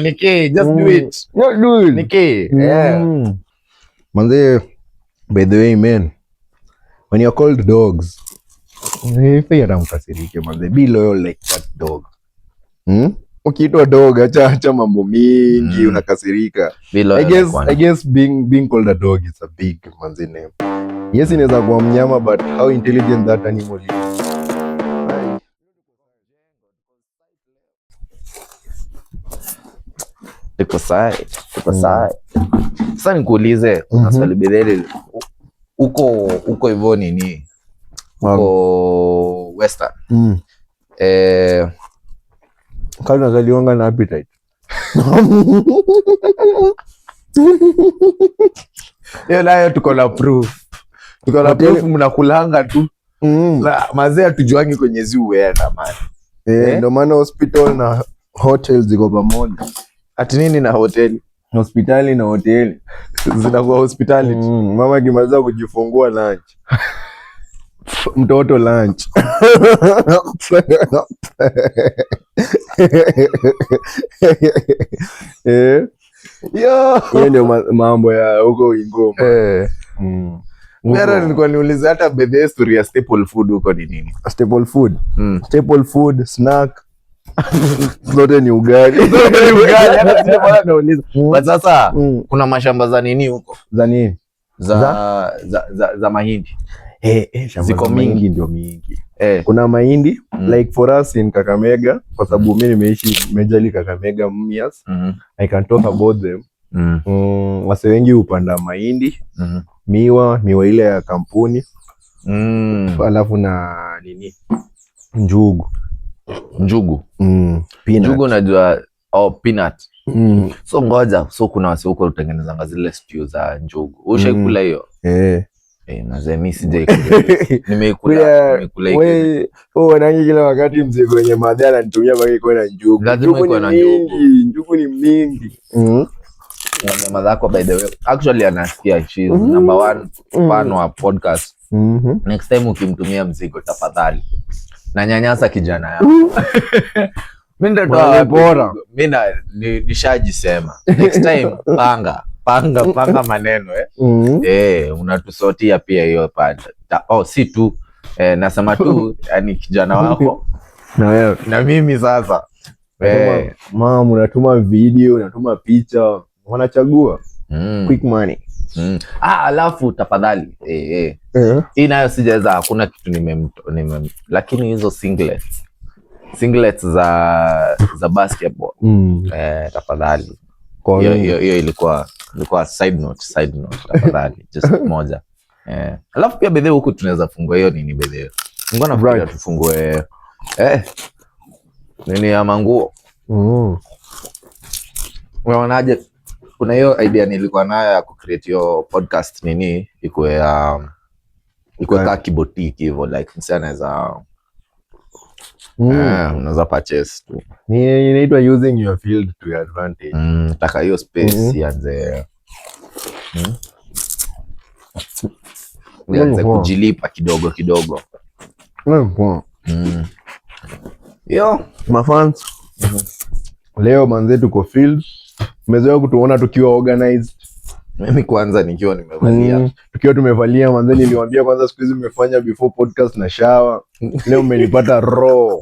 Nike, just do it. Nike. Manze, by the way, man, when you're called dogs, manze, be loyal like that dog. Ukiitwa dog, acha mambo mingi, unakasirika. I guess being called a dog is a big manze name. Yes, inaweza kuwa mnyama, but how intelligent that animal is. Iko sawa. Sasa nikuulize, swali bedeli. Uko hivyo nini? Uko Western. Kali nazaliwanga na appetite. Hiyo nayo tuko na proof. Mnakulanga tu. Na mazee hatujuangi kwenye zoo uenda man. Ndio maana hospital na hotel ziko pamoja. Ati nini na hoteli? Hospitali na hoteli zinakuwa hospitali. Mama akimaliza kujifungua lunch. Mtoto lunch. Hiyo ndio mambo ya huko Ingoma. Mara nilikuwa niuliza hata bedhe story ya staple food huko ni nini? Staple food. Staple food, snack. Zote ni ugali. Hata sio bwana nauliza. But sasa kuna mashamba za nini huko? Za nini? Za mahindi. Ziko mingi, ndio mingi. Kuna mahindi like for us in Kakamega, kwa sababu mimi nimeishi majorly Kakamega years. I can talk about them. Wase wengi upanda mahindi, miwa ile ya kampuni. Alafu na nini? Njugu. Njugu najua peanut. So ngoja, so kuna wase huko utengenezanga zile stew za njugu. Ushaikula hiyo? Na mimi sijaikula. Nimeikula hiyo. Wewe wanangi kila wakati mzee kwenye madhara anatumia baki kwa na njugu. Njugu ni mingi. Na madhako by the way. Actually anasikia she is number 1 fan wa podcast. Next time ukimtumia mzigo tafadhali. Na nyanyasa kijana yangu. Mimi ndio bora. Mimi nishajisema. Next time panga maneno unatusotia pia hiyo pande. Si tu nasema tu yani kijana wako na wewe na mimi sasa. Mama unatuma video, unatuma picha, wanachagua quick money. Alafu tafadhali hii nayo sijaweza, hakuna kitu lakini hizo singlets za basketball tafadhali. Hiyo ilikuwa side note tafadhali just moja. Alafu pia bedhe huku tunaweza fungua hiyo nini bedhe. Ngona nafikiria tufungue nini ya manguo. Unaonaje? Kuna hiyo idea nilikuwa nayo ya ku-create your podcast nini ikuwe ka kibotiki hivyo like msana unaweza purchase tu. Ni inaitwa using your field to your advantage. Nataka hiyo space ianze kujilipa kidogo. Yo, mafans. Leo manze tuko field. Umezoea kutuona tukiwa organized. Mimi kwanza nikiwa nimevalia. Tukiwa tumevalia manze, niliwaambia kwanza siku hizi nimefanya before podcast na shower. Leo umenipata raw.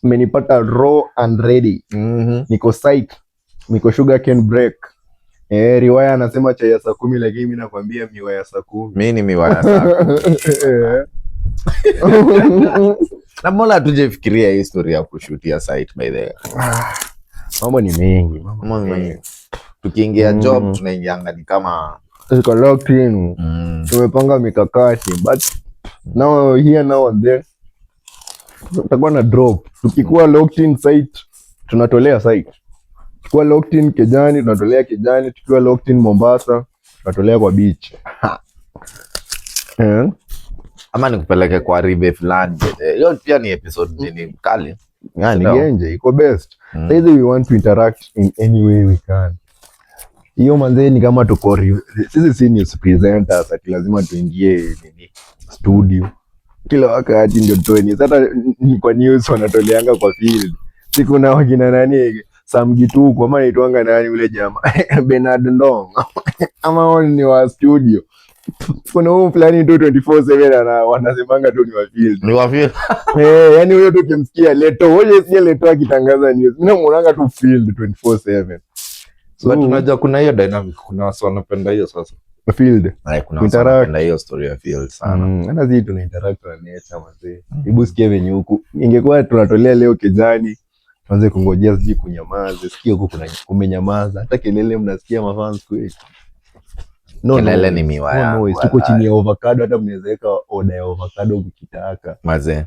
Umenipata raw and ready. Niko psych. Niko sugar cane break. Riwaya anasema chai ya saa 10 lakini mimi nakwambia miwa ya saa 10. Mimi ni miwa ya saa 10. Na mbona hatujafikiria historia ya kushutia site by the way? Mambo ni mengi. Tukiingia job tunaingianga ni kama tuko locked in. Tumepanga mikakati but now here now and there tutakuwa na drop. Tukikuwa locked in site tunatolea site. Tukikuwa locked in Kejani tunatolea Kejani. Tukiwa locked in Mombasa tunatolea kwa beach. Ama nikupeleke kwa ribe fulani. Hiyo pia ni episode ni kali. Ni genje iko best. Either we want to interact in any way we can. Hiyo manze ni kama tuko sisi si news presenters ati lazima tuingie nini studio. kila wakati ndio 20. Hata kwa news wanatoleanga kwa field. Siku na wakina nani Sam Gituko ama naitwanga nani ule jamaa Bernard Ndong ama wao ni wa studio. Kuna huyu fulani tu 24/7 na wanasemanga tu ni wa field. Ni wa field. Yani huyo tu kimsikia Leto, wewe si Leto akitangaza news. Mimi namuonanga tu field 24/7. So but unajua kuna hiyo dynamic, kuna watu wanapenda hiyo sasa. Field. Kuna watu wanapenda hiyo story ya field sana. Hata sisi tuna interact na nature mzee. Hebu sikia venye huku. Ingekuwa tunatolea leo kijani, tuanze kungojea siji kunyamaza. Sikia huku kuna kumenyamaza. Hata kelele mnasikia mafans kweli. Kelele ni miwaya. Tuko chini ya avocado, hata mnaweza weka order ya avocado mkitaka. Mazee.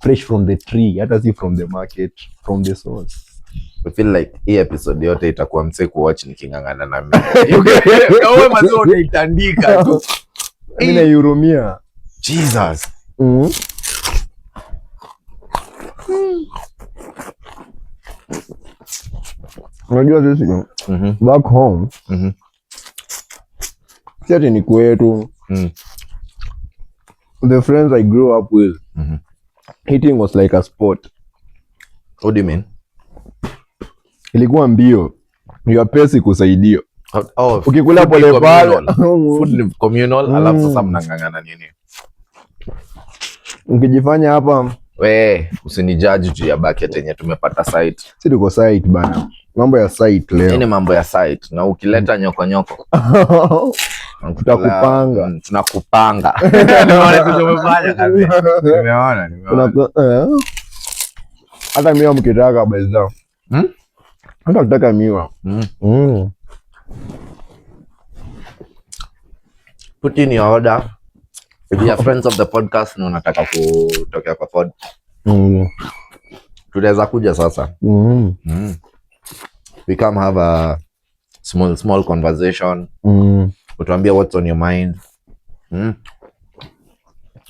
Fresh from the tree, hata si from the market, from the source. I feel like hii episode yote itakuwa mse kuwatch nikingangana na mimi. Wewe mazee unaitandika tu. Mimi naihurumia. Jesus. Unajua sisi back home. Siati ni kwetu. The friends I grew up with. Eating was like a sport. What do you mean? Ilikuwa mbio. Your pesi kusaidia. Ukikula pole pale. Food ni communal, alafu sasa mnangangana nini? Ukijifanya hapa, we usinijudge juu ya bucket yenye tumepata site. Si tuko site bana. Mambo ya site leo. Nini mambo ya site? Na ukileta nyoko. Tutakupanga. Tunakupanga. Nimeona tumefanya kazi. Nimeona. Hata miwa mkitaka baza. Hata mtaka miwa. Put in your order. If you are friends of the podcast na unataka kutokea kwa pod. Tunaweza kuja sasa. We come have a small conversation. Utuambia what's on your mind.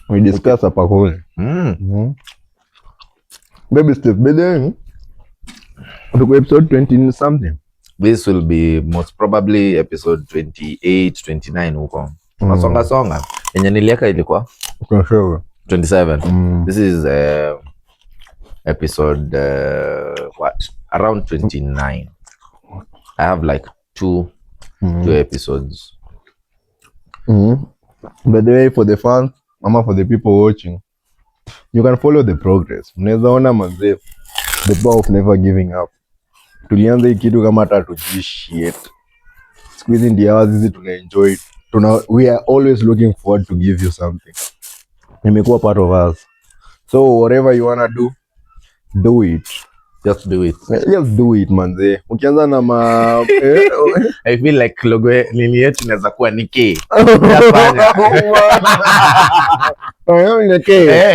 We discuss hapa kule. Baby step, then to episode 20 something. This will be most probably episode 28, 29 huko. Songa. Yenye nilieka ilikuwa 27. This is episode around 29. I have like two episodes. By the way, for the fans, mama, for the people watching, you can follow the progress. Unaweza ona manze, the power of never giving up. Tulianza hii kitu kama hata tujishit. Siku hizi ndio wazizi tuna enjoy. We are always looking forward to give you something. Imekuwa part of us. So whatever you wanna do it. Just do it. Just do it manze. Ukianza na I feel like logo nini yetu inaweza kuwa ni K.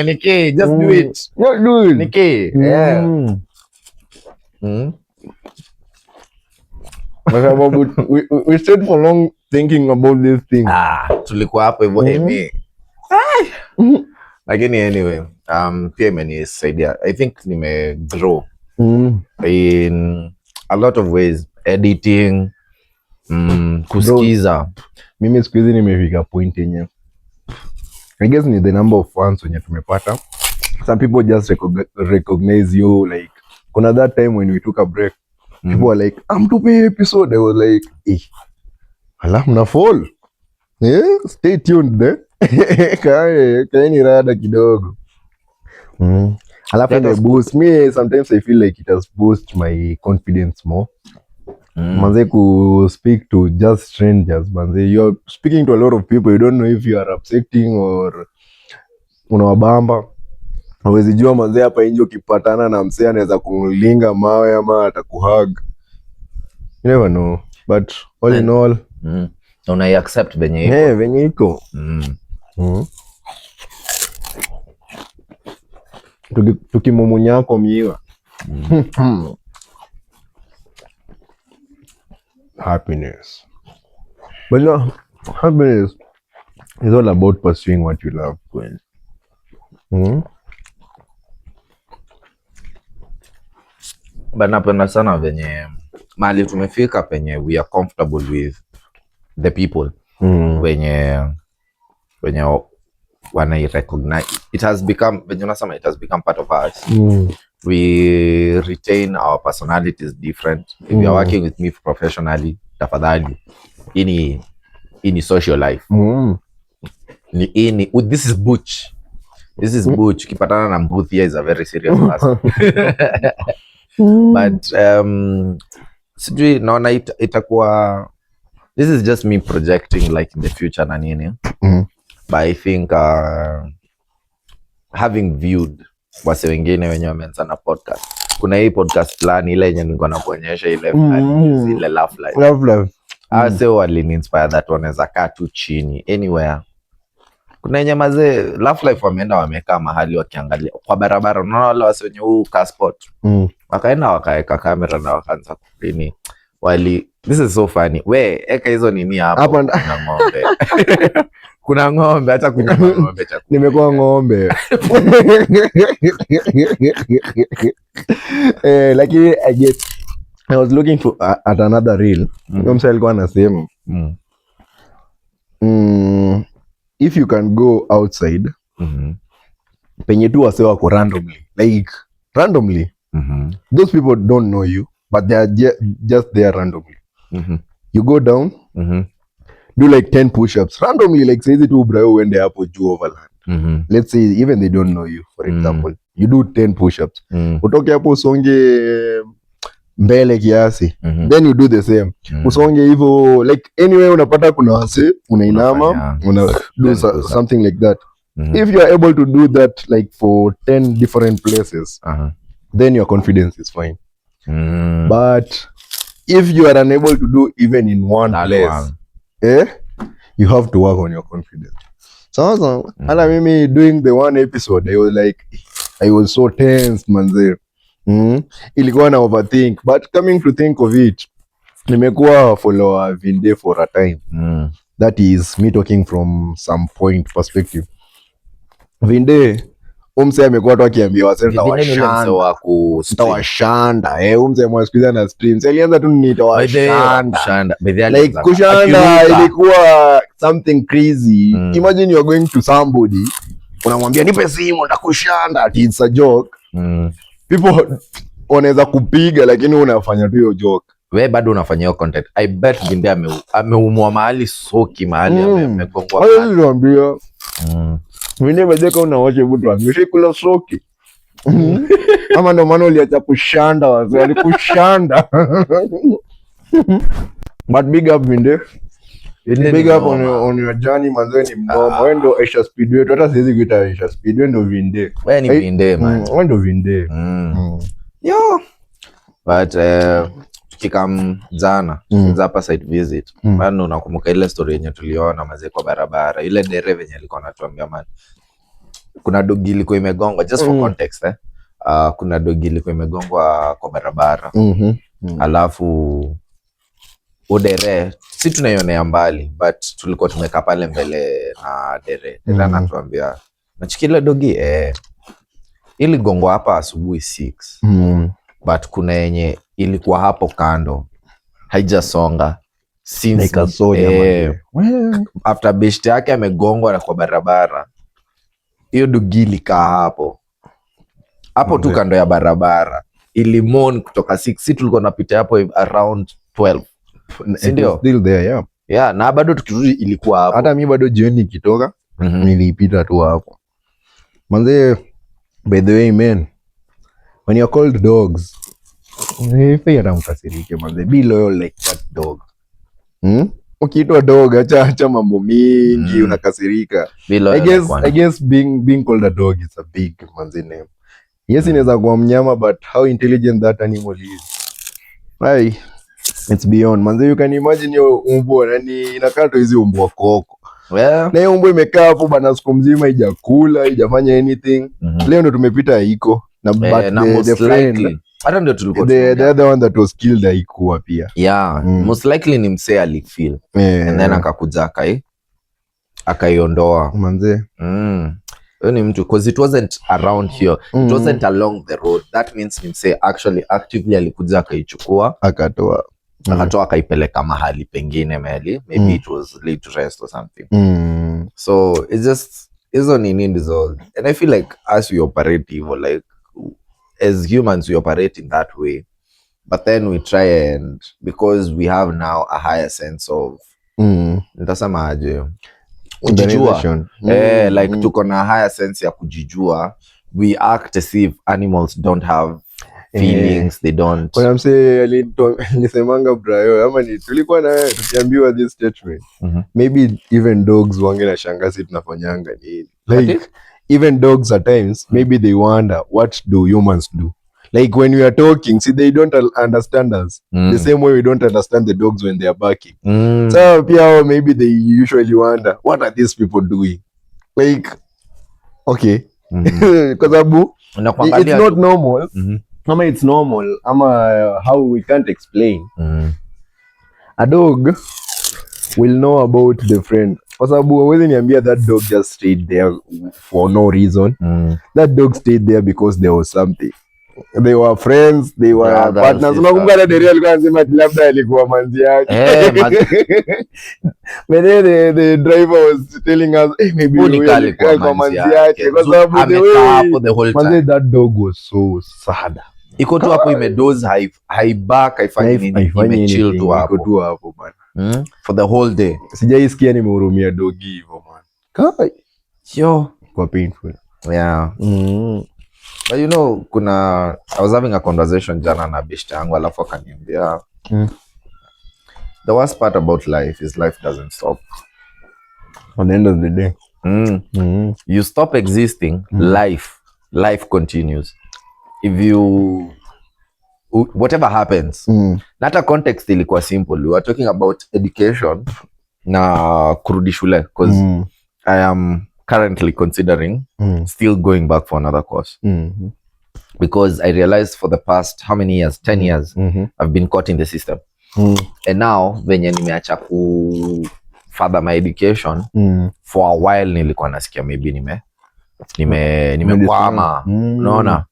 Ni K. Just do it. Just do it. Ni K. Yeah. We stayed for long thinking about this thing. Tulikuwa hapo hivyo lakini anyway, pia imenisaidia. I think grow in a lot of ways. Editing, kusikiza. Mimi siku hizi nimefika point yenye I guess ni the number of fans wenye tumepata. Some people just recognize you, like kuna that time when we took a break. People were like, I'm to pay episode. I was like, mna fall. Yeah, stay tuned there. Kaeni rada kidogo. Alafu ina boost me. Sometimes I feel like it has boosted my confidence more. Manze ku speak to just strangers. Manze, you're speaking to a lot of people. You don't know if you are upsetting or unawabamba. Hawezi jua manze hapa nje ukipatana na msee anaweza kulinga mawe ama atakuhug. You never know. But all in all, una accept venye iko. Venye iko. Tukimumunyako miwa. Happiness. But no, happiness is all about pursuing what you love. But napenda sana venye mali tumefika penye we are comfortable with the people wenye wanai recognize it has become part of us. We retain our personalities different. If you are working with me professionally, tafadhali, ini social life. This is Butch. Kipatana na Mbuthia is a very serious person. But sijui naona itakuwa, this is just me projecting like in the future na nini. But I think having viewed wase wengine wenye wameanza na podcast, kuna hii podcast fulani ile yenye nilikuwa nakuonyesha ile ile Love Life. Ase wali inspire that wanaweza kaa tu chini anywhere. Kuna yenye mazee Love Life wameenda wamekaa mahali wakiangalia kwa barabara, unaona wale wase wenye huu car spot. Wakaenda wakaeka kamera na wakaanza kupini. This is so funny. We eka hizo nini hapo? Kuna ng'ombe. Kuna ng'ombe, acha kunyama ng'ombe chakula. Nimekuwa ng'ombe. Lakini I was looking at another reel. Msa alikuwa anasema if you can go outside penye tu wase wako randomly those people don't know you but they are just there randomly. You go down do like 10 push-ups randomly, like saizi tu Brayo uende hapo juu overland. Let's say even they don't know you, for example you do 10 push-ups utoke hapo usonge mbele kiasi then you do the same usonge hivyo, like anyway unapata kuna wase unainama do something like that. If you are able to do that like for 10 different places then your confidence is fine. But if you are unable to do even in one place you have to work on your confidence. So hata mimi doing the one episode I was so tense manze. Ilikuwa na overthink, but coming to think of it nimekuwa follower Vinde for a time. That is me talking from some point perspective. Vinde umse amekuwa tu akiambia wase tawashanda umse mwasikiza na streams alianza tu nitawashanda like kushanda ilikuwa something crazy. Imagine you are going to somebody unamwambia nipe simu nitakushanda, it's a joke. People wanaweza kupiga lakini unafanya tu hiyo joke, we bado unafanya hiyo content. I bet Vinde ameumwa mahali soki mahali amegongwa mahali. Niambia Vinde mjeka unawache mtu ameshikula soki ama ndo maana uliacha kushanda wazee alikushanda. But big up Vinde. Big up on your journey manze, ni mnoma. Wewe ndo Aisha Speedway, hata siwezi kuita Aisha Speedway, ndo Vinde. Wewe ni Vinde man. Wewe ndo Vinde. Yo. But tukikam jana hapa site visit. Maana unakumbuka ile story yenye tuliona mazee kwa barabara. Ile dereva yenye alikuwa anatuambia man, kuna dogi ilikuwa imegongwa, just for context kuna dogi ilikuwa imegongwa kwa barabara. Alafu udere si tunaionea mbali but tulikuwa tumekaa pale mbele na dere anatuambia nachikile dogi ili gongwa hapa asubuhi 6 but kuna yenye ilikuwa hapo kando haijasonga since after best yake amegongwa na kwa barabara. Hiyo dogi ilikaa hapo tu kando ya barabara, ilimon kutoka 6. Si tulikuwa napita hapo around 12. Sindio? Still there, yeah, na bado tukirudi ilikuwa hapo. Hata mimi bado jioni nikitoka nilipita tu hapo. Manze, by the way man, when you're called dogs, fair mkasirike manze, be loyal like that dog. Ukiitwa dog acha mambo mingi unakasirika. I guess being called a dog is a big manze name. Yes, inaweza kuwa mnyama but how intelligent that animal is. It's beyond manze. You can imagine yo umbwa nani inakaa tu hizi umbwa koko. Na hiyo umbwa imekaa hapo bana siku mzima haijakula, haijafanya anything. Leo ndo tumepita iko na but the friend hata ndio tulikuwa the other one that was killed haikuwa pia. Yeah, most likely ni msee alifeel. And then akakuja akaiondoa manze. Huyo ni mtu because it wasn't around here. It wasn't along the road. That means ni msee actually actively alikuja akaichukua akatoa akaipeleka mahali pengine maybe it was laid to rest or something. So it's just hizo nini ndizo, and I feel like as we operate evil, like as humans we operate in that way, but then we try, and because we have now a higher sense of nitasema aje, kujijua, like tuko na higher sense ya kujijua, we act as if animals don't have feelings, they don't. Kuna mse alisemanga Brayo ama ni tulikuwa na wewe tukiambiwa this statement, maybe even dogs wange na shangazi tunafanyanga nini, like even dogs at times maybe they wonder what do humans do, like when we are talking, see they don't understand us the same way we don't understand the dogs when they are barking. So pia maybe they usually wonder what are these people doing, like okay kwa sababu it's not normal. Ama it's normal, ama how we can't explain. A dog will know about the friend. Kwa sababu hawezi niambia that dog just stayed there for no reason. That dog stayed there because there was something. They were friends, they were partners. Unakumbuka na Deria alikuwa anasema labda alikuwa manzi yake. But then the driver was telling us, hey, maybe alikuwa manzi yake. Kwa sababu the whole time that dog was so sad. Iko tu hapo imedoze, haibaka, haifanyi nini, imechill tu hapo. Iko tu hapo bana. For the whole day. Sijaisikia nimehurumia dogi hivyo man. Kai. Yo, kwa painful. Yeah. But you know, I was having a conversation jana na beshte yangu alafu akaniambia the worst part about life is life doesn't stop. On the end of the day. You stop existing, life continues. If you whatever happens, nata context ilikuwa simple. We were talking about education na kurudi shule because I am currently considering still going back for another course because I realized for the past how many years, 10 years, I've been caught in the system. And now venye nimeacha ku further my education for a while, nilikuwa nasikia maybe nimekwama, unaona.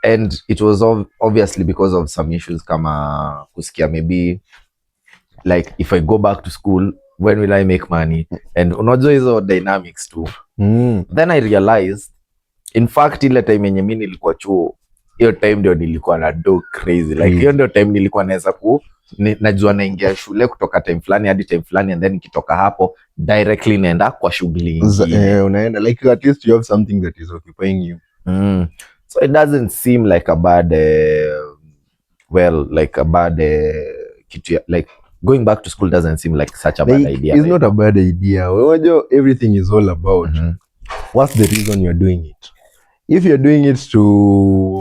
And it was obviously because of some issues kama kusikia maybe like if I go back to school, when will I make money, and unajua hizo dynamics too. Then I realized in fact ile time yenye mimi nilikuwa chuo, hiyo time ndio nilikuwa na do crazy, like hiyo ndio time nilikuwa naweza najua naingia shule kutoka time fulani hadi time fulani, and then nikitoka hapo directly naenda kwa shughuli nyingine. Unaenda like at least you have something that is occupying you. So it doesn't seem like a bad like going back to school doesn't seem like such a bad idea. It's not a bad idea. Unajua everything is all about what's the reason you're doing it. If you're doing it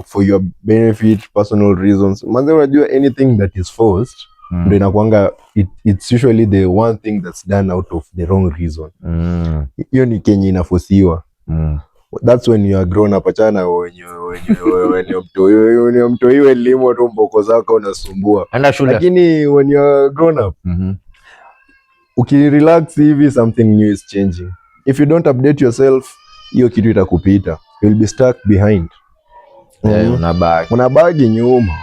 for your benefit, personal reasons, manze unajua anything that is forced ndio inakuanga it's usually the one thing that's done out of the wrong reason. Hiyo ni kenye inafosiwa. That's when you are grown up. Achana wenye mtoiwe elimu tu mboko zako unasumbua. Lakini when you are grown up, ukirelax hivi something new is changing. If you don't update yourself, hiyo kitu itakupita. You'll be stuck behind. Unabaki nyuma.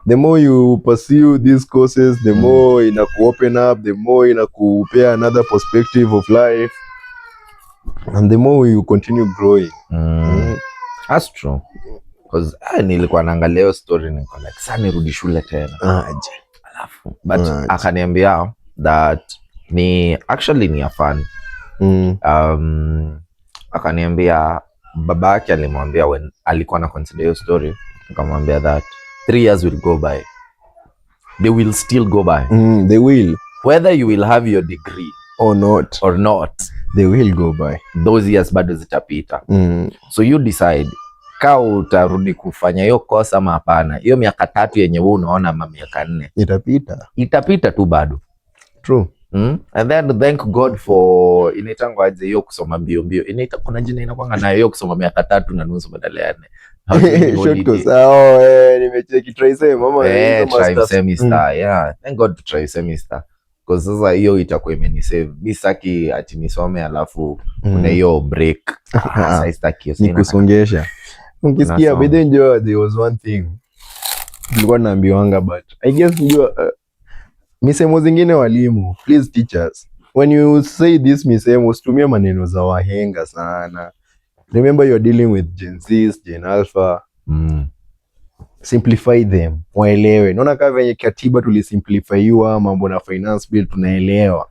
The more you pursue these courses, the more inaku open up, the more inakupea another perspective of life. And the more you continue growing. That's true. Because nilikuwa naangalia hiyo story niko like sasa nirudi shule tena. Alafu but akaniambia that ni actually ni a fun. Akaniambia babake alimwambia when alikuwa na consider hiyo story, akamwambia that 3 years will go by. They will still go by. They will. Whether you will have your degree or not. They will go by. Those years bado zitapita. So you decide ka utarudi kufanya hiyo kosa ama hapana. Hiyo miaka 3 yenye wewe unaona ama miaka 4 itapita tu bado. True. And then thank God for inaitangwa aje hiyo kusoma mbio. Kuna jina inakuanga na hiyo kusoma miaka 3 na nusu badala ya 4. Short course. Nimecheki trimester. Yeah, thank God to trimester. Because sasa hiyo itakuwa imenisave. Mimi sitaki ati nisome alafu kuna hiyo break. Sasa sitaki hiyo. Nikusongesha. Ukisikia by the way there was one thing nilikuwa naambiwanga but I guess misemo zingine walimu, please teachers, when you say this misemo, usitumie maneno za wahenga sana. Remember you're dealing with Gen Zs, Gen Alpha. Simplify them, waelewe. Naona kama venye katiba tulisimplifyiwa mambo na finance bill tunaelewa.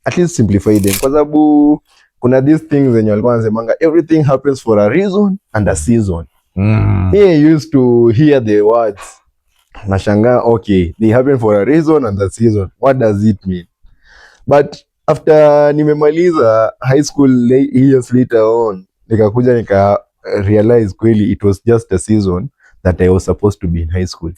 At least simplify them, kwa sababu kuna these things zenye walikuwa wanasemanga everything happens for a reason and a season. Here you used to hear the words, nashangaa, okay, they happen for a reason and a season. What does it mean? But after nimemaliza high school years later on, nikakuja nika realize kweli it was just a season that I was supposed to be in high school.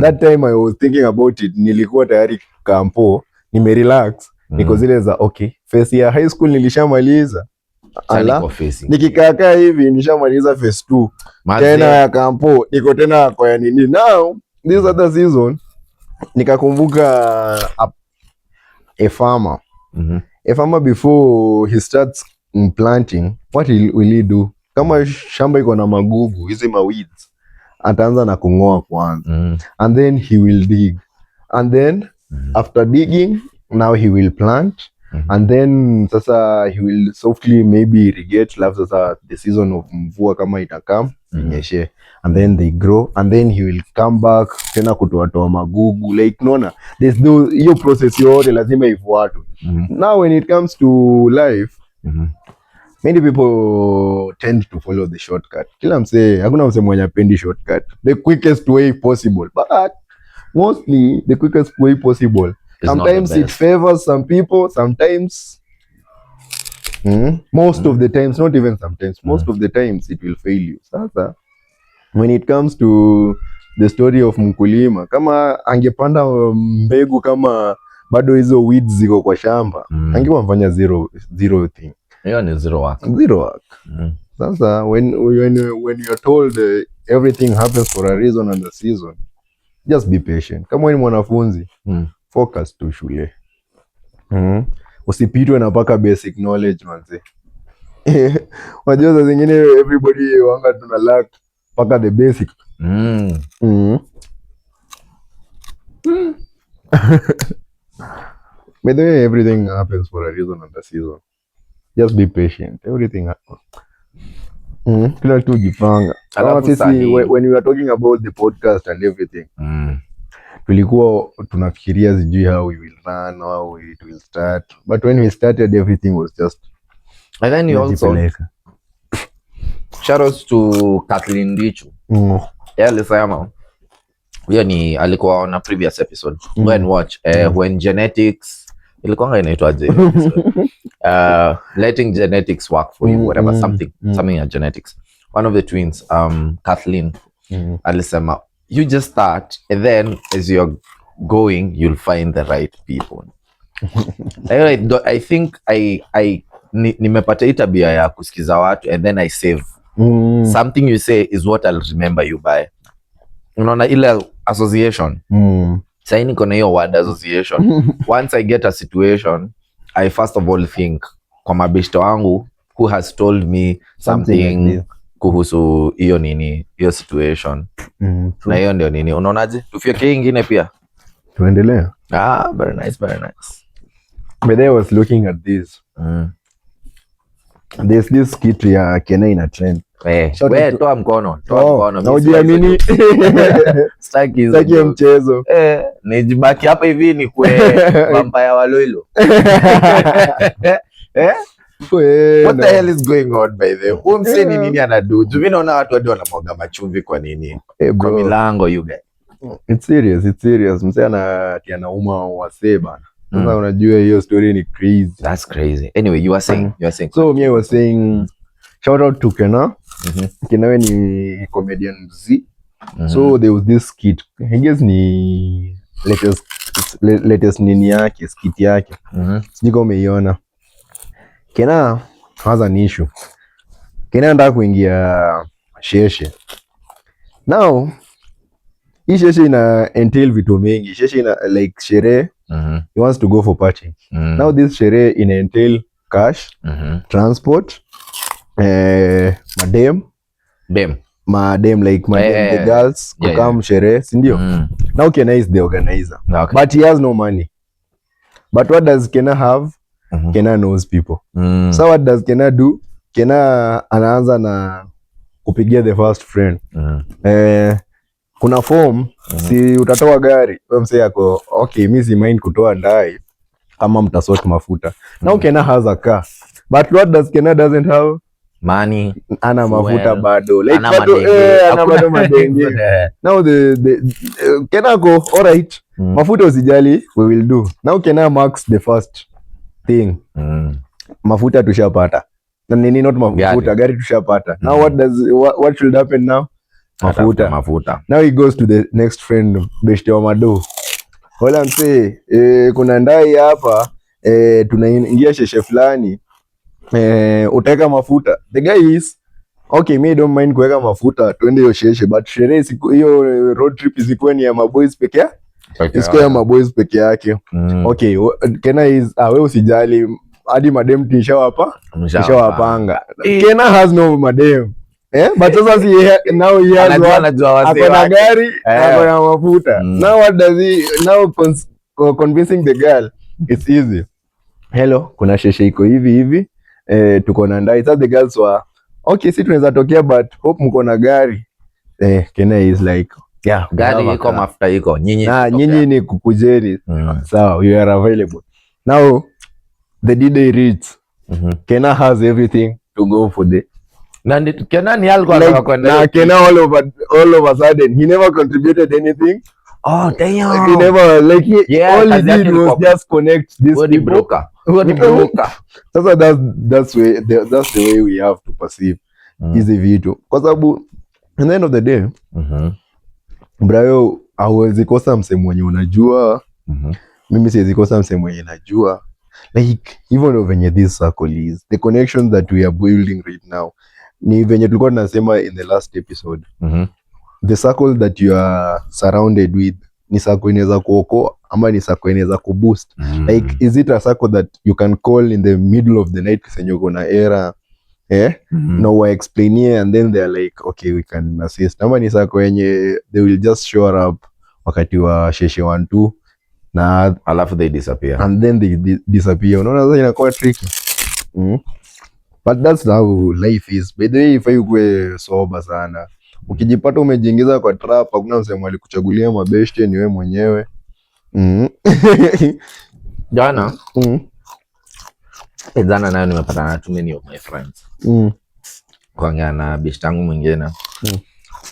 That time I was thinking about it, nilikuwa tayari kampo, nimerelax, niko zile za okay, phase ya high school nilishamaliza. Nikikaakaa hivi nishamaliza phase 2. Tena ya kampo, niko tena kwa nini. Now, this other season, nikakumbuka a farmer. A farmer before he starts planting, what will he do? Kama shamba iko na magugu, hizi weeds, ataanza na kungoa kwanza. And then he will dig. And then after digging, now he will plant. And then sasa he will softly maybe irrigate, love sasa the season of mvua kama itakam, inyeshe. And then they grow. And then he will come back tena kutoa magugu. Like nona, there's no, hiyo process yote lazima ifuatwe. Now when it comes to life, many people tend to follow the shortcut. Kila mse, hakuna mse mwenye apendi shortcut. The quickest way possible. But mostly the quickest way possible. Sometimes it favors some people, sometimes most of the times, not even sometimes, most of the times it will fail you. Sasa when it comes to the story of mkulima, kama angepanda mbegu kama bado hizo weeds ziko kwa shamba, angekuwa mfanya zero thing. Hiyo ni zero work. Zero work. Sasa when you're told everything happens for a reason and a season, just be patient. Kama wewe ni mwanafunzi, focus tu shule. Usipitwe na paka basic knowledge manze. Wajua saa zingine everybody wanga tuna lack paka the basic. By the way, everything happens for a reason and a season. Just be patient. Everything happens. Kila tu jipanga. When we were talking about the podcast and everything, tulikuwa tunafikiria sijui how we will run, how it will start. But when we started, everything was just... And then you also... Shout out to Kathleen Dichu. Alisema hiyo ni alikuwa on a previous episode. Go and watch when genetics ilikuwa inaitwaje? Letting genetics work for you, whatever, something at genetics. One of the twins, Kathleen, alisema you just start and then as you're going you'll find the right people. I think nimepata hii tabia ya kusikiza watu and then I save. Something you say is what I'll remember you by. Unaona ile association. Sasa niko na hiyo word association. Once I get a situation, I first of all think kwa mabeshto wangu who has told me something kuhusu hiyo nini, hiyo situation. Na hiyo ndio nini. Unaonaje? Tufike ingine pia. Tuendelea. Very nice, very nice. But I was looking at this. There's this skit ya Kena ina trend. Wewe toa mkono. Na ujiamini. Staki mchezo. Nijibaki hapa hivi ni kwe vampire wa Loilo. What the hell is going on by the way? Umse ni nini anadu? Mimi naona watu hadi wanamwaga machumvi kwa nini? Kwa milango you guys. It's serious. Mse anauma wasee bana. Sasa unajua hiyo story ni crazy. That's crazy. Anyway, you were saying. So me I was saying shout out to Kena. Kena ni comedian Z. So there was this skit. I guess ni latest nini yake, skit yake. Sijui kama umeiona. Kena has an issue. Kena anataka kuingia sheshe. Now hii sheshe ina entail vitu mingi. Sheshe ina like sherehe. He wants to go for party. Now this sherehe ina entail cash, transport, madem like the girls kukam sherehe, si ndio? Now Kena is the organizer. Okay. But he has no money. But what does Kena have? Kena knows people. So what does Kena do? Kena anaanza na kupigia the first friend. Kuna form, si utatoa gari. Wewe msee yako, okay, mimi si mind kutoa ndai kama mtasort mafuta. Now Kena has a car. But what does Kena doesn't have? Money. Ana mafuta bado. Like ana bado madenge. Now the Kena go, all right. Mafuta usijali, we will do. Now Kena marks the first thing. Mafuta tushapata. Nini not mafuta, gari tushapata. Now what should happen now? Mafuta. Now he goes to the next friend, beshte wa mado. Wala mse, kuna ndai hapa, tunaingia sheshe fulani, utaweka mafuta. The guy is, okay, me don't mind kuweka mafuta, tuende hiyo sheshe, but sherehe hiyo road trip isikuwe ni ya maboys peke yake. Isikuwe ya maboys peke yake. Okay, Kena is, wewe usijali, hadi madem nishawapanga. Kena has no madem. But sasa now he has akona gari, akona mafuta. Now what does he, now convincing the girl, it's easy. Hello, kuna sheshe iko hivi, tuko na ndai. Sasa the girls were, okay, si tunaweza tokea, but hope mko na gari. Kena is like, yeah, gari iko, mafuta iko, nyinyi ni kukujeni. So you are available. Now the D-Day reads, Kena has everything to go for the Kena ni alikuwa kwenda. Kena all of a sudden he never contributed anything. Oh damn. He never all he did was just connect this broker. Sasa that's the way we have to perceive hizi vitu. Kwa sababu at the end of the day, Brayo hawezi kosa msemo mwenye unajua. Mimi siwezi kosa msemo mwenye najua. Like even though venye this circle is, the connections that we are building right now, ni venye tulikuwa tunasema in the last episode. The circle that you are surrounded with ni circle inaweza kuokoa ama ni circle inaweza kuboost. Like is it a circle that you can call in the middle of the night kisenyo kuna era no wa explain and then they are like okay we can assist, ama ni circle yenye they will just show up wakati wa sheshe 1-2 na alafu they disappear and then they disappear. Unaona sasa inakuwa tricky. But that's how life is. By the way, if you go sober sana, ukijipata umejiingiza kwa trap, hakuna msemo alikuchagulia mabeshte, ni wewe mwenyewe. Jana jana nayo nimepata na too many of my friends kuongea na beshte yangu mwingine.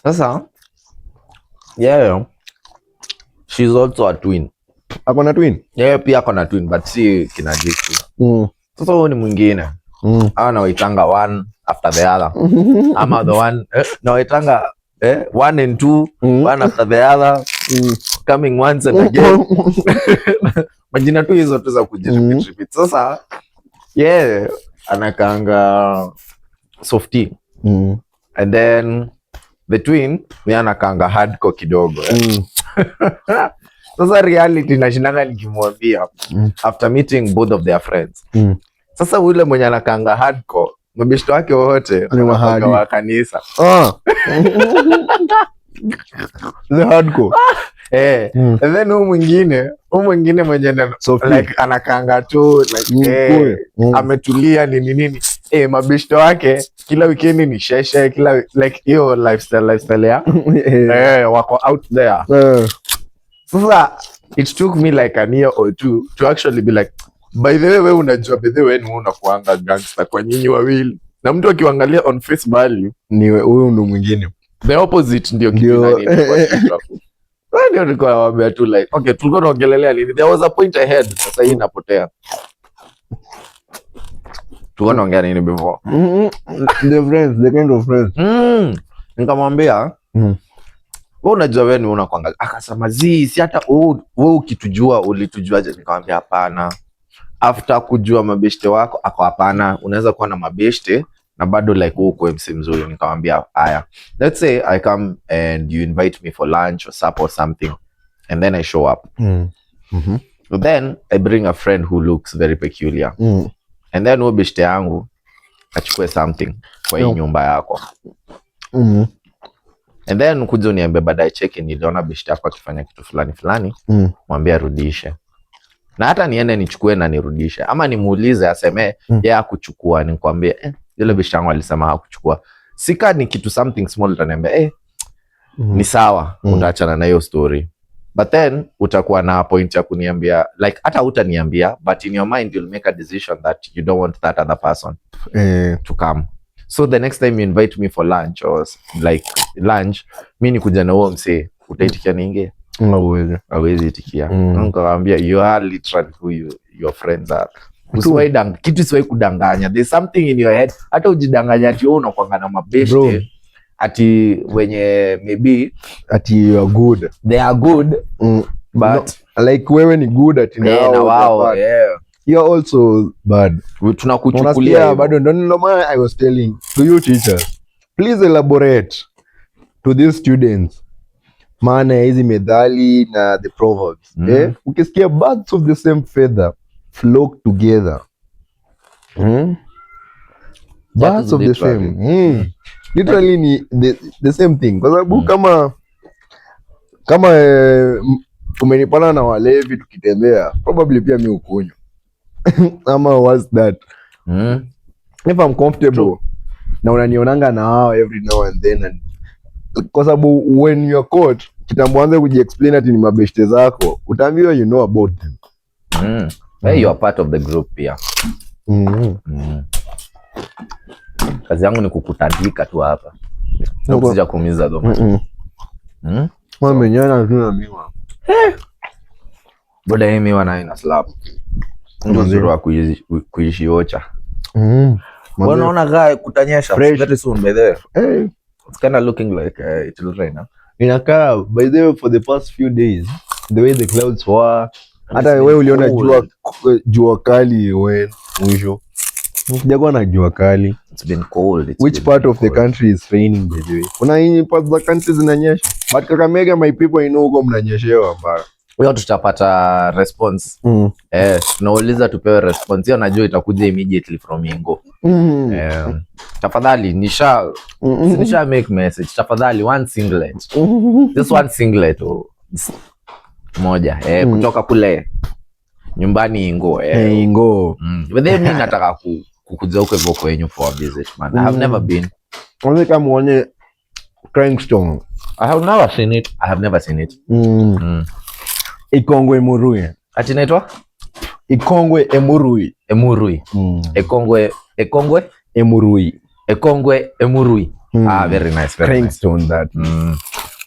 Sasa yeah, she's also a twin. Akona twin? Yeah, pia akona twin but si kina Jiku. Sasa huyo ni mwingine. Hawa nawaitanga one after the other. Ama the one nawaitanga 1 and 2, one after the other, coming once and again. Majina tu hizo tu za kujirepeat. Sasa yeah, anakanga Softy. And then the twin ni anakanga hardcore kidogo. Sasa reality nashinanga nikimwambia after meeting both of their friends. Sasa ule mwenye anakanga hardcore, mabeshto wake wote ni wa kanisa. The hardcore. And then huyu mwingine mwenye like anakanga tu like ametulia nini. Mabeshto wake kila weekend ni sheshe, kila like hiyo lifestyle ya wako out there. Sasa it took me like an year or two to actually be like, by the way, wewe unajua by the way ni unakuanga gangster kwa nyinyi wawili. Na mtu akiangalia on face value ni huyu ndo mwingine. The opposite ndio kitu nani kwa kichwa. Ndio nilikuwa nawaambia tu like, okay, tulikuwa tunaongelelea nini? There was a point ahead, sasa hii inapotea. Tulikuwa tunaongea nini before? The kind of friends. Nikamwambia, wewe unajua wewe ni unakuanga. Akasema si hata wewe ukitujua ulitujuaje? Nikamwambia hapana. After kujua mabeshte wako ako hapana, unaweza kuwa na mabeshte na bado like uko MC mzuri. Nikamwambia haya, let's say I come and you invite me for lunch or supper or something and then I show up. So then I bring a friend who looks very peculiar and then huyo beshte yangu achukue something kwa hii nyumba yako and then kuja uniambie baadaye cheki niliona beshte yako akifanya kitu fulani mwambie arudishe. na hata niende nichukue na nirudishe, ama nimuulize aseme yeye hakuchukua, nikwambie yule bishi yangu alisema hakuchukua. Sika ni kitu something small, utaniambia ni sawa, utaachana na hiyo story. But then utakuwa na point ya kuniambia like hata utaniambia, but in your mind you'll make a decision that you don't want that other person to come. So the next time you invite me for lunch or like lunch, mimi nikuja na huo msee, utaitikia niingie? Hawezi itikia. Nikawaambia you are literally who your friends are. Kitu siwai kudanganya. There's something in your head. Hata ujidanganya ati wewe unakuanga na mabeshte ati wenye maybe ati you are good. They are good but like wewe ni good ati na wao you are also bad. Tunakuchukulia bado. Ndio maana I was telling to you teachers, please elaborate to these students maana ya hizi methali na the proverbs. Ukisikia birds of the same feather flock together. Birds of the same. Literally ni the same thing. Kwa sababu kama umenipana na walevi tukitembea, probably pia mimi ukunywa. Ama what's that? If I'm comfortable na unanionanga na wao every now and then, kwa sababu when you are caught, kitambo anze kujiexplain ati ni mabeshte zako, utaambiwa you know about them. You are part of the group pia. Kazi yangu ni kukutandika tu hapa. Usija kuumiza doma. Mama nyana tuna miwa. Boda hii miwa na ina slap. Ndio nzuri wa kuishi ocha. Unaona gaa kutanyesha very soon by the way. It's kind of looking like it will rain. Inakaa by the way for the past few days the way the clouds were, hata wewe uliona jua kali when mwisho. Ukijakuwa na jua kali. It's been cold. Which part of the country is raining by the way? Kuna hii parts of the country zinanyesha. But Kakamega, my people, I know huko mnanyeshewa mbaya. Wewe tutapata response. Tunauliza tupewe response. Hiyo najua itakuja immediately from Ingo. Tafadhali nisha make message. Tafadhali one singlet. This one singlet moja kutoka kule nyumbani Ingo. Ingo. But then mimi nataka kukuja huko hivyo kwenyu for a visit man. I have never been. Only kama muone Crankstone. I have never seen it. Ikongwe Emurui. Ati naitwa? Ikongwe Emurui. Ikongwe Emurui. Very nice. Crankstone that.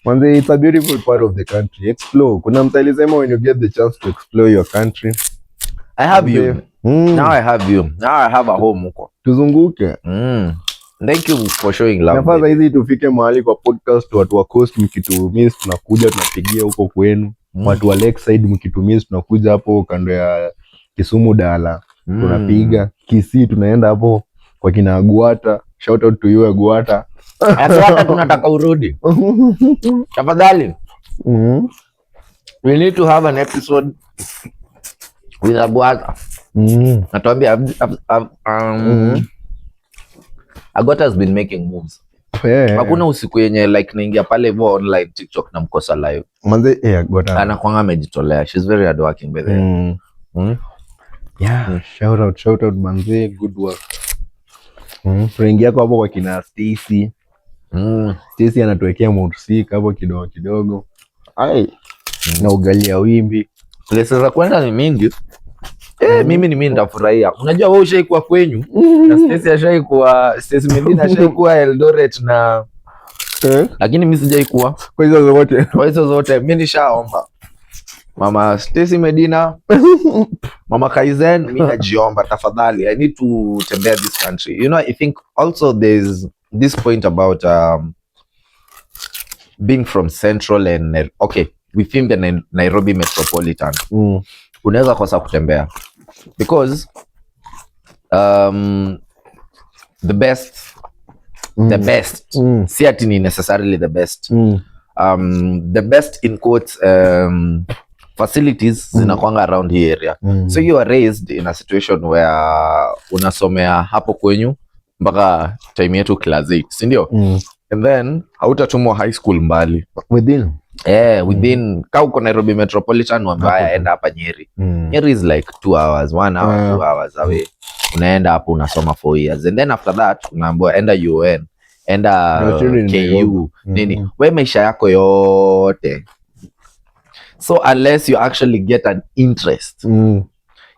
Manze, it's a beautiful part of the country. Explore. Kuna mtalisema when you get the chance to explore your country. I have you. Now I have you. Now I have a home huko. Tuzunguke. Thank you for showing love. Nafaa hizi tufike mahali kwa podcast, watu wa Coast mkitumiss tunakuja tunapigia huko kwenu. Watu wa Lakeside mkitumiss tunakuja hapo kando ya Kisumu Dala. Tunapiga Kisii, tunaenda hapo kwa kina Aguata. Shout out to you Aguata. Aguata tunataka urudi. Tafadhali. We need to have an episode with Aguata. Natuambia Aguata has been making moves. Hakuna usiku yenye like naingia pale hivyo online TikTok na mkosa live. Manze Aguata anakuanga amejitolea. She's very hardworking by the way. Yeah, shout out manze, good work. Friend yako hapo kwa kina Stacy. Stacy anatuwekea morsika hapo kidogo kidogo. Na ugali ya wimbi. Places za kwenda ni mingi. Mimi nitafurahia. Unajua wewe ushaikuwa kwenyu na Stacy Medina ashaikuwa Eldoret na lakini mimi sijaikuwa. Kwa hizo zote mimi nishaomba. Mama Stacy Medina, Mama Kaizen, mimi najiomba tafadhali. I need to tembea this country. You know, I think also there's this point about being from Central and okay, we filmed in Nairobi Metropolitan. Unaweza kosa kutembea because the best si ati ni necessarily the best. The best in quotes facilities zinakwanga around here area. So you are raised in a situation where unasomea hapo kwenyu mpaka time yetu class 8, si ndio? And then hautatumwa high school mbali. Within ka uko Nairobi Metropolitan wambaya enda hapa Nyeri. Nyeri is like 2 hours, 1 hour, 2 hours away. Unaenda hapo unasoma 4 years and then after that unaambiwa enda UN, enda KU nini, we maisha yako yote. So unless you actually get an interest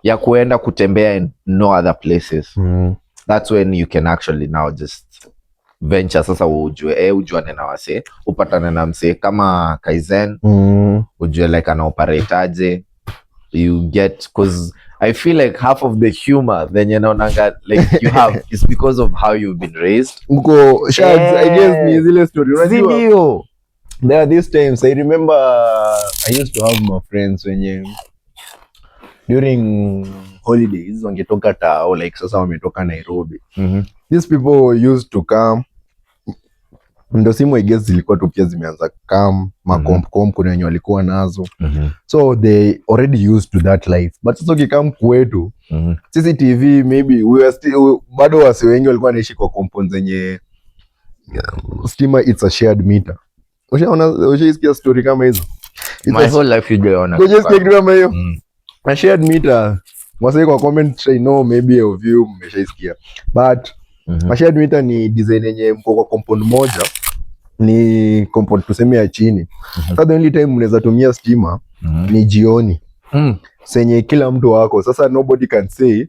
ya kuenda kutembea in no other places, that's when you can actually now just venture. Sasa ujuane na wase, upatane na mse kama Kaizen, ujue like ana operate aje, you get, cause I feel like half of the humor then naonanga like you have is because of how you've been raised. Uko shads, I guess ni zile story unajua. There are these times I remember I used to have my friends wenye during holidays wangetoka tao, like sasa wametoka Nairobi. These people used to come, ndo simu I guess zilikuwa tu pia zimeanza come makomkom, kuna wenye walikuwa nazo. So they already used to that life, but sasa ukikam kwetu sisi TV maybe we were still, bado wasi wengi walikuwa naishi kwa compound zenye stima it's a shared meter. Ushaisikia story kama hizo? My whole life hujaona. Ushaisikia kama hiyo? A shared meter. Wase kwa comment I know maybe of you mmeshaisikia. But a shared meter ni design yenye mko kwa compound moja, ni compound tuseme ya chini. Sasa the only time mnaweza tumia stima ni jioni. Senye kila mtu wako. Sasa nobody can say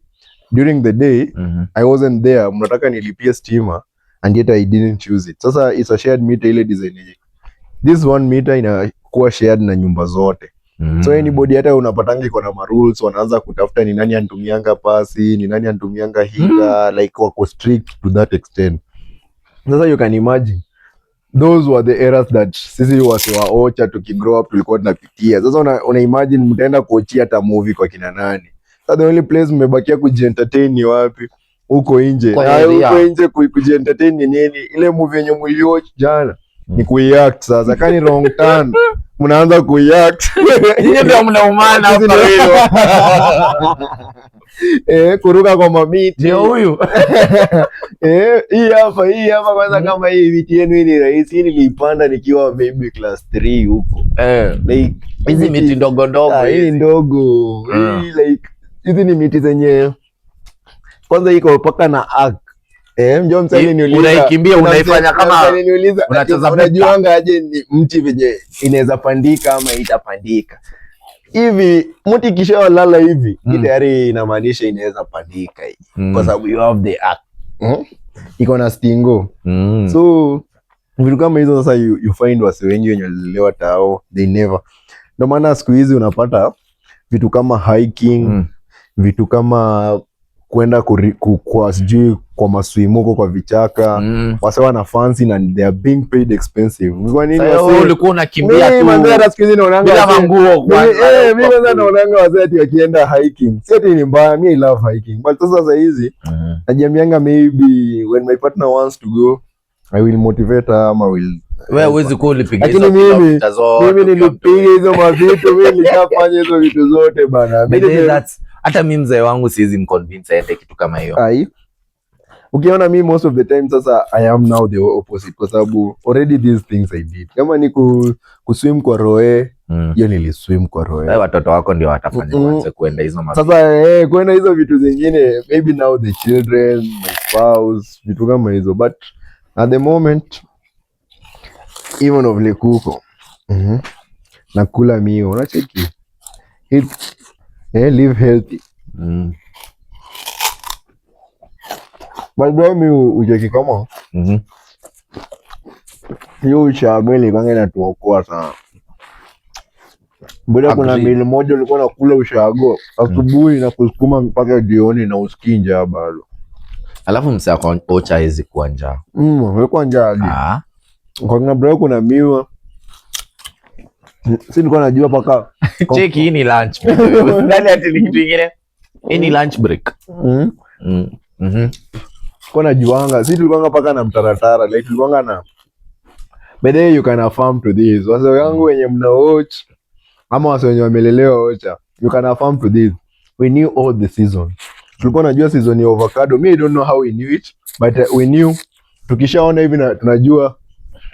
during the day I wasn't there, mnataka nilipie stima and yet I didn't use it. Sasa it's a shared meter, ile design yenye this one meter inakuwa shared na nyumba zote. So anybody hata unapatanga iko na rules, wanaanza kutafuta ni nani anatumianga pasi, ni nani anatumianga hika, like wako strict to that extent. Sasa you can imagine those were the eras that sisi wase wa Ocha tukigrow up tulikuwa tunapitia. Sasa una imagine mtaenda kuochia hata movie kwa kina nani. Sasa the only place mmebakia kujientertain ni wapi? Huko nje. Huko nje kujientertain ni nini? Ile movie yenye mliwatch jana ni kuiact. Sasa kani wrong turn mnaanza kuiact. Yeye ndio mnaumana hapa hiyo. Kuruka kwa mamiti. Ndio huyu. Hii hapa kwanza kama hii miti yenu ni rahisi, nilipanda nikiwa maybe class 3 huko. Like hizi miti ndogo ndogo. Hii ndogo. Hii like hizi ni miti zenye kwanza iko paka na arc. Mjomba msanii niuliza. Unaikimbia unaifanya kama unacheza, unajuanga aje ni mti venye inaweza pandika ama itapandika. Hivi mti kisha lala hivi, tayari inamaanisha inaweza pandika hivi. Kwa sababu you have the arc. Iko na stingo. So vitu kama hizo sasa you find wase wengi wenye walelewa tao, they never. Ndio maana siku hizi unapata vitu kama hiking, vitu kama kwenda kwa sijui kwa maswimuko kwa vichaka, wase wana fancy na they are being paid expensive. Kwa nini wewe ulikuwa unakimbia tu? Mimi hata siku hizi naonanga bila manguo kwanza. Mimi sasa naonanga wase ati wakienda hiking. Si ati ni mbaya, mimi I love hiking. But sasa hizi najiambianga maybe when my partner wants to go I will motivate her ama will. Wewe huwezi kuwa ulipiga hizo kilomita zote. Mimi nilipiga hizo mavitu, mimi nilishafanya hizo vitu zote bana. Hata mimi mzee wangu siwezi mconvince aende kitu kama hiyo. Ukiona mimi most of the time sasa I am now the opposite, kwa sababu already these things I did. Kama ni kuswim kwa roe, hiyo niliswim kwa roe. Wewe watoto wako ndio watafanya waanze kuenda hizo mavitu. Sasa kwenda hizo vitu zingine, maybe now the children, my spouse, vitu kama hizo, but at the moment even of le kuko nakula mio, unacheki live healthy. But bro mi ucheki kama hiyo ushago kwanza inatuokoa sana. Mbona kuna mili moja ulikuwa nakula ushago asubuhi na kusukuma mpaka jioni na usikinja bado. Alafu msa kwa Ocha hizi kuwa njaa. Wewe kwa njaa. Kwa kuna bro kuna miwa. Si nilikuwa najua paka cheki hii ni lunch. Ndani ati ni kitu kingine. Hii ni lunch break. Kwa najuanga, si tulikuanga paka na mtaratara, like tulikuanga na by the way you can affirm to this. Wase wangu wenye mna watch ama wase wenye wamelelewa Ocha, you can affirm to this. We knew all the season. Tulikuwa najua season ya avocado. Me I don't know how we knew it, but we knew tukishaona hivi na tunajua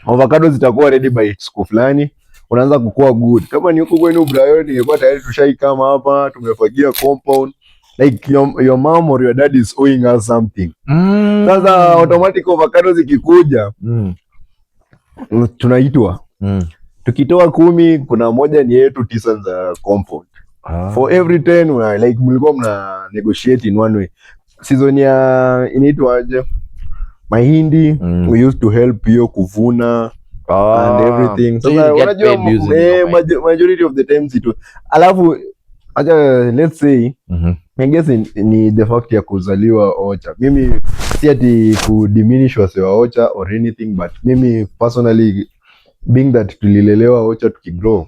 avocado zitakuwa ready by siku fulani. unaanza kukua good. Kama ni huko kwenu Brian, ingekuwa tayari tushaikama hapa, tumefagia compound. Like your mom or your dad is owing us something. Sasa automatic avocado zikikuja, tunaitwa. Tukitoa 10, kuna moja ni yetu, 9 za compound. For every 10 like mlikuwa mna negotiate in one way. Season ya inaitwa aje? Mahindi, we used to help hiyo kuvuna and everything. So unajua majority of the times it. Alafu acha let's say I guess ni the fact ya kuzaliwa Ocha. Mimi si ati ku diminish wase wa Ocha or anything, but mimi personally being that tulilelewa Ocha tukigrow.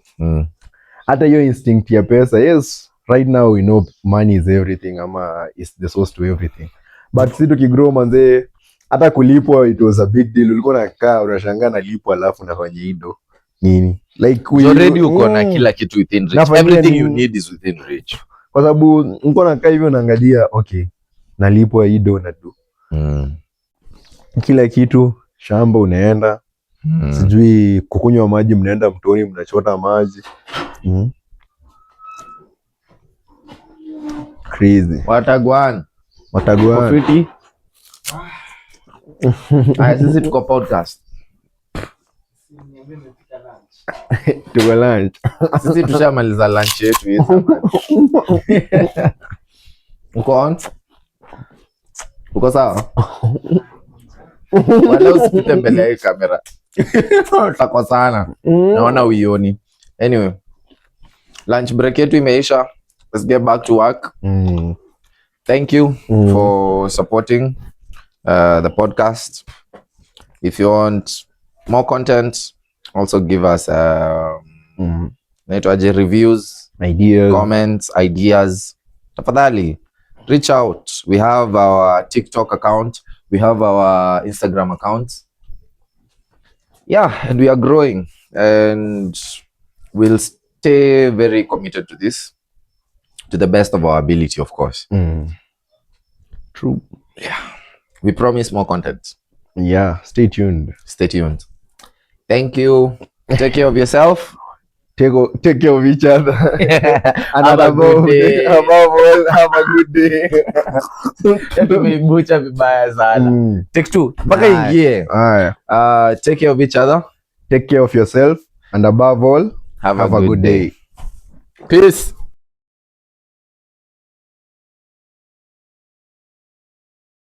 Hata hiyo instinct ya pesa, yes, right now we know money is everything, ama is the source to everything. But si tukigrow manze, hata kulipwa it was a big deal. Ulikuwa unakaa unashangaa nalipwa alafu nafanya hido nini? Like we already uko na kila kitu within reach. Everything you need is within reach. Kwa sababu uko nakaa hivyo unaangalia, okay, nalipwa hido na tu. Kila kitu, shamba unaenda, sijui kukunywa maji mnaenda mtoni mnachota maji. Crazy. Watagwan. Fiti. Sisi tuko podcast. Tuko lunch. Sisi tushamaliza lunch yetu hizo. Uko on? Uko sawa? Wala usipite mbele ya kamera. Tako sana. Naona uioni. Anyway, lunch break yetu imeisha. Let's get back to work. Thank you for supporting the podcast. If you want more content, also give us reviews, comments, ideas. Tafadhali, reach out. We have our TikTok account. We have our Instagram account. Yeah, and we are growing. And we'll stay very committed to this, to the best of our ability, of course. True. Yeah. We promise more content. Yeah, stay tuned. Stay tuned. Thank you. Take care of yourself. Take care of each other. And have a good day. Above all, have a good day. Tumebucha vibaya sana. Take 2. Mpaka ingie. Take care of each other. Take care of yourself. And above all, have a good day. Peace.